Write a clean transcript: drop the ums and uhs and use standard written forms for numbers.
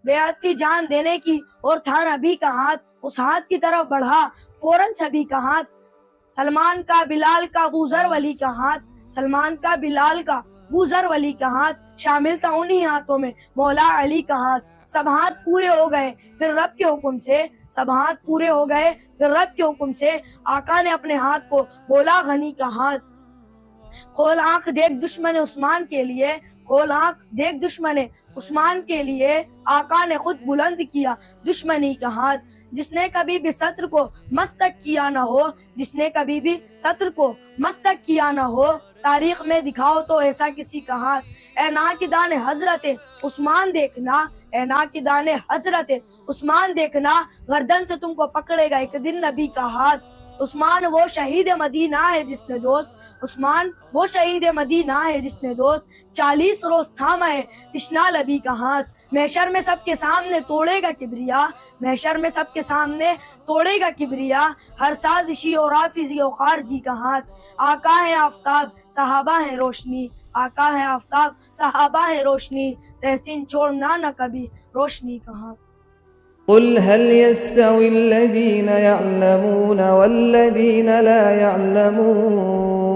بیعت تھی جان دینے کی اور تھا نبی کا ہاتھ، اس ہاتھ کی طرف بڑھا فوراً سبھی کا ہاتھ۔ سلمان کا بلال کا گوزر ولی کا ہاتھ، سلمان کا بلال کا گوزر ولی کا ہاتھ، شامل تھا انہی ہاتھوں میں مولا علی کا ہاتھ۔ سب ہاتھ پورے ہو گئے پھر رب کے حکم سے، سب ہاتھ پورے ہو گئے پھر رب کے حکم سے، آقا نے اپنے ہاتھ کو بولا غنی کا ہاتھ۔ کھول آنکھ دیکھ دشمن عثمان کے لیے، کھول آنکھ دیکھ دشمن عثمان کے لیے، آقا نے خود بلند کیا دشمنی کا ہاتھ۔ جس نے کبھی بھی سطر کو مستک کیا نہ ہو، جس نے کبھی بھی سطر کو مستک کیا نہ ہو، تاریخ میں دکھاؤ تو ایسا کسی کا ہاتھ۔ اے ناقدان حضرت عثمان دیکھنا، اے ناقدان حضرت عثمان دیکھنا، گردن سے تم کو پکڑے گا ایک دن نبی کا ہاتھ۔ عثمان وہ شہید مدینہ ہے جس نے دوست، عثمان وہ شہید مدینہ ہے جس نے دوست 40 روز تھاما ہے تشنا لبی کا ہاتھ۔ محشر میں سب کے سامنے توڑے گا کبریا، محشر میں سب کے سامنے توڑے گا کبریا، ہر سازشی اور حافظی اور خارجی کا ہاتھ۔ آقا ہے آفتاب صحابہ ہے روشنی، آقا ہے آفتاب صحابہ ہے روشنی، تحسین چھوڑنا نہ کبھی روشنی کا ہاتھ۔ قل هل يستوي الذين يعلمون والذين لا يعلمون